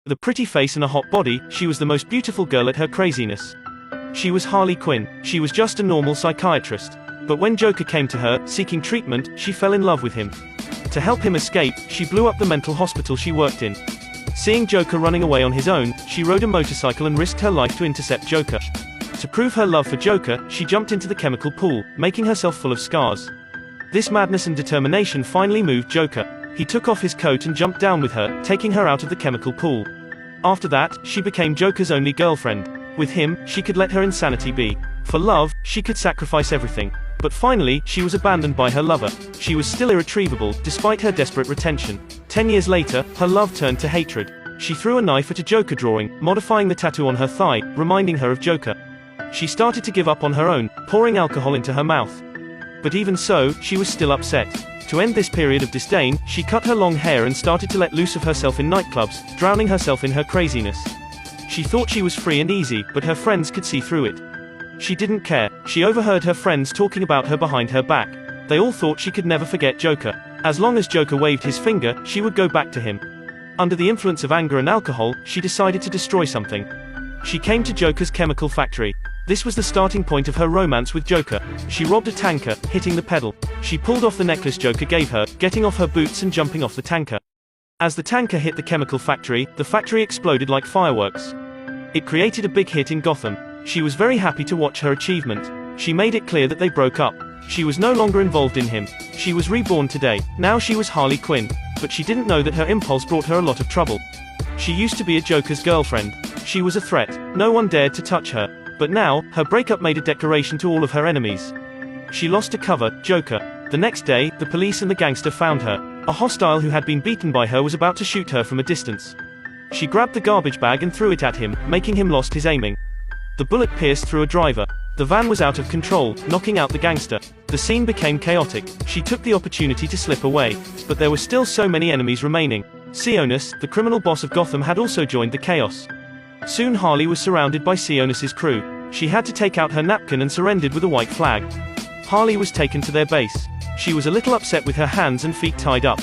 With a pretty face and a hot body, she was the most beautiful girl at her craziness. She was Harley Quinn. She was just a normal psychiatrist. But when Joker came to her, seeking treatment, she fell in love with him. To help him escape, she blew up the mental hospital she worked in. Seeing Joker running away on his own, she rode a motorcycle and risked her life to intercept Joker. To prove her love for Joker, she jumped into the chemical pool, making herself full of scars. This madness and determination finally moved Joker. He took off his coat and jumped down with her, taking her out of the chemical pool. After that, she became Joker's only girlfriend. With him, she could let her insanity be. For love, she could sacrifice everything. But finally, she was abandoned by her lover. She was still irretrievable, despite her desperate retention. 10 years later, her love turned to hatred. She threw a knife at a Joker drawing, modifying the tattoo on her thigh, reminding her of Joker. She started to give up on her own, pouring alcohol into her mouth. But even so, she was still upset. To end this period of disdain, she cut her long hair and started to let loose of herself in nightclubs, drowning herself in her craziness. She thought she was free and easy, but her friends could see through it. She didn't care. She overheard her friends talking about her behind her back. They all thought she could never forget Joker. As long as Joker waved his finger, she would go back to him. Under the influence of anger and alcohol, she decided to destroy something. She came to Joker's chemical factory. This was the starting point of her romance with Joker. She robbed a tanker, hitting the pedal. She pulled off the necklace Joker gave her, getting off her boots and jumping off the tanker. As the tanker hit the chemical factory, the factory exploded like fireworks. It created a big hit in Gotham. She was very happy to watch her achievement. She made it clear that they broke up. She was no longer involved in him. She was reborn today. Now she was Harley Quinn. But she didn't know that her impulse brought her a lot of trouble. She used to be a Joker's girlfriend. She was a threat. No one dared to touch her. But now, her breakup made a declaration to all of her enemies. She lost to cover, Joker. The next day, the police and the gangster found her. A hostile who had been beaten by her was about to shoot her from a distance. She grabbed the garbage bag and threw it at him, making him lost his aiming. The bullet pierced through a driver. The van was out of control, knocking out the gangster. The scene became chaotic. She took the opportunity to slip away. But there were still so many enemies remaining. Sionis, the criminal boss of Gotham, had also joined the chaos. Soon Harley was surrounded by Sionis' crew. She had to take out her napkin and surrendered with a white flag. Harley was taken to their base. She was a little upset with her hands and feet tied up.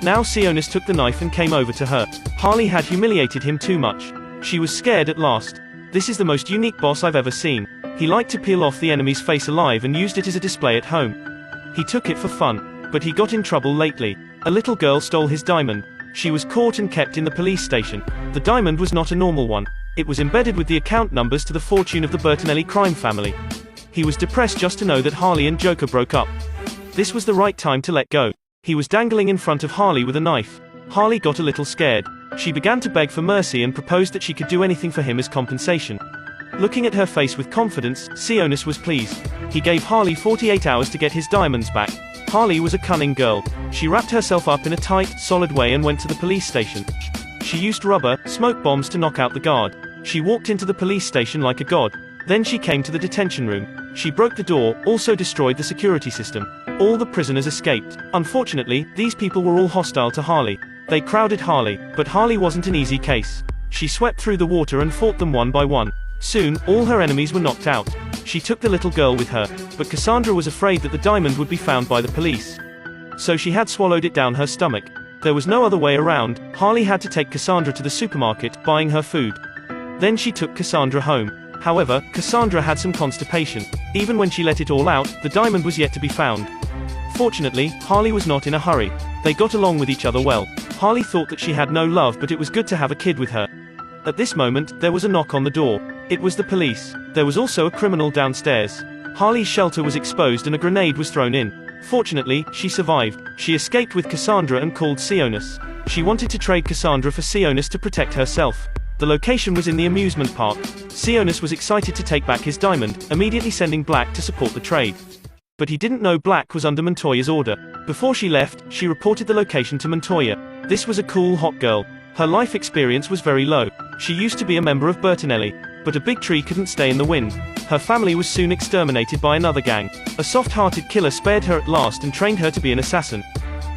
Now Sionis took the knife and came over to her. Harley had humiliated him too much. She was scared at last. This is the most unique boss I've ever seen. He liked to peel off the enemy's face alive and used it as a display at home. He took it for fun. But he got in trouble lately. A little girl stole his diamond. She was caught and kept in the police station. The diamond was not a normal one. It was embedded with the account numbers to the fortune of the Bertinelli crime family. He was depressed just to know that Harley and Joker broke up. This was the right time to let go. He was dangling in front of Harley with a knife. Harley got a little scared. She began to beg for mercy and proposed that she could do anything for him as compensation. Looking at her face with confidence, Sionis was pleased. He gave Harley 48 hours to get his diamonds back. Harley was a cunning girl. She wrapped herself up in a tight, solid way and went to the police station. She used rubber, smoke bombs to knock out the guard. She walked into the police station like a god. Then she came to the detention room. She broke the door, also destroyed the security system. All the prisoners escaped. Unfortunately, these people were all hostile to Harley. They crowded Harley, but Harley wasn't an easy case. She swept through the water and fought them one by one. Soon, all her enemies were knocked out. She took the little girl with her, but Cassandra was afraid that the diamond would be found by the police. So she had swallowed it down her stomach. There was no other way around. Harley had to take Cassandra to the supermarket, buying her food. Then she took Cassandra home. However, Cassandra had some constipation. Even when she let it all out, the diamond was yet to be found. Fortunately, Harley was not in a hurry. They got along with each other well. Harley thought that she had no love, but it was good to have a kid with her. At this moment, there was a knock on the door. It was the police. There was also a criminal downstairs. Harley's shelter was exposed and a grenade was thrown in. Fortunately, she survived. She escaped with Cassandra and called Sionis. She wanted to trade Cassandra for Sionis to protect herself. The location was in the amusement park. Sionis was excited to take back his diamond, immediately sending Black to support the trade. But he didn't know Black was under Montoya's order. Before she left, she reported the location to Montoya. This was a cool, hot girl. Her life experience was very low. She used to be a member of Bertinelli. But a big tree couldn't stay in the wind. Her family was soon exterminated by another gang. A soft-hearted killer spared her at last and trained her to be an assassin.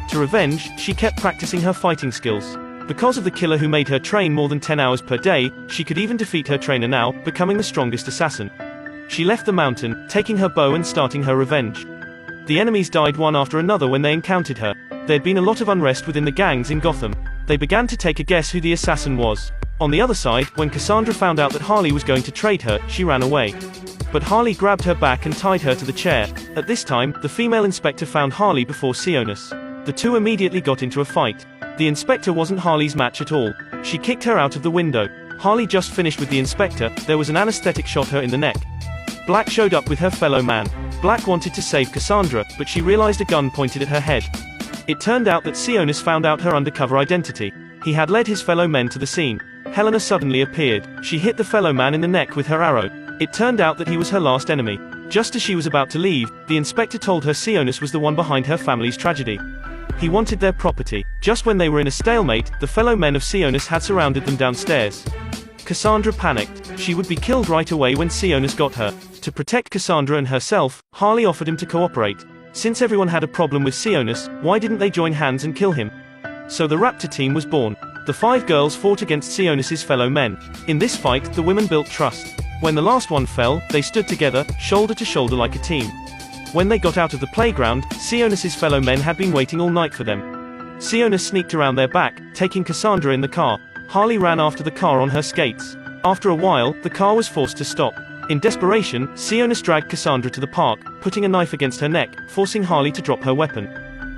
To revenge, she kept practicing her fighting skills. Because of the killer who made her train more than 10 hours per day, she could even defeat her trainer now, becoming the strongest assassin. She left the mountain, taking her bow and starting her revenge. The enemies died one after another when they encountered her. There had been a lot of unrest within the gangs in Gotham. They began to take a guess who the assassin was. On the other side, when Cassandra found out that Harley was going to trade her, she ran away. But Harley grabbed her back and tied her to the chair. At this time, the female inspector found Harley before Sionis. The two immediately got into a fight. The inspector wasn't Harley's match at all. She kicked her out of the window. Harley just finished with the inspector. There was an anesthetic shot her in the neck. Black showed up with her fellow man. Black wanted to save Cassandra, but she realized a gun pointed at her head. It turned out that Sionis found out her undercover identity. He had led his fellow men to the scene. Helena suddenly appeared. She hit the fellow man in the neck with her arrow. It turned out that he was her last enemy. Just as she was about to leave, the inspector told her Sionis was the one behind her family's tragedy. He wanted their property. Just when they were in a stalemate, the fellow men of Sionis had surrounded them downstairs. Cassandra panicked. She would be killed right away when Sionis got her. To protect Cassandra and herself, Harley offered him to cooperate. Since everyone had a problem with Sionis, why didn't they join hands and kill him? So the Raptor team was born. The 5 girls fought against Sionis' fellow men. In this fight, the women built trust. When the last one fell, they stood together, shoulder to shoulder like a team. When they got out of the playground, Sionis' fellow men had been waiting all night for them. Sionis sneaked around their back, taking Cassandra in the car. Harley ran after the car on her skates. After a while, the car was forced to stop. In desperation, Sionis dragged Cassandra to the park, putting a knife against her neck, forcing Harley to drop her weapon.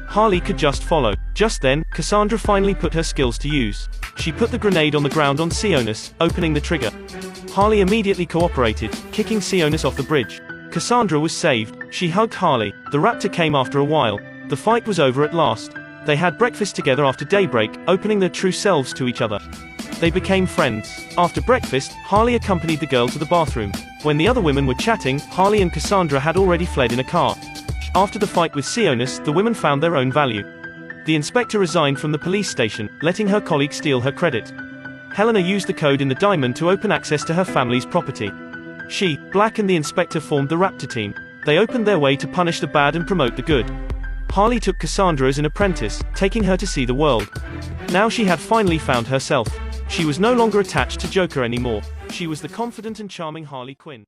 Harley could just follow. Just then, Cassandra finally put her skills to use. She put the grenade on the ground on Sionis, opening the trigger. Harley immediately cooperated, kicking Sionis off the bridge. Cassandra was saved. She hugged Harley. The Raptor came after a while. The fight was over at last. They had breakfast together after daybreak, opening their true selves to each other. They became friends. After breakfast, Harley accompanied the girl to the bathroom. When the other women were chatting, Harley and Cassandra had already fled in a car. After the fight with Sionis, the women found their own value. The inspector resigned from the police station, letting her colleague steal her credit. Helena used the code in the diamond to open access to her family's property. She, Black and the inspector formed the Raptor team. They opened their way to punish the bad and promote the good. Harley took Cassandra as an apprentice, taking her to see the world. Now she had finally found herself. She was no longer attached to Joker anymore. She was the confident and charming Harley Quinn.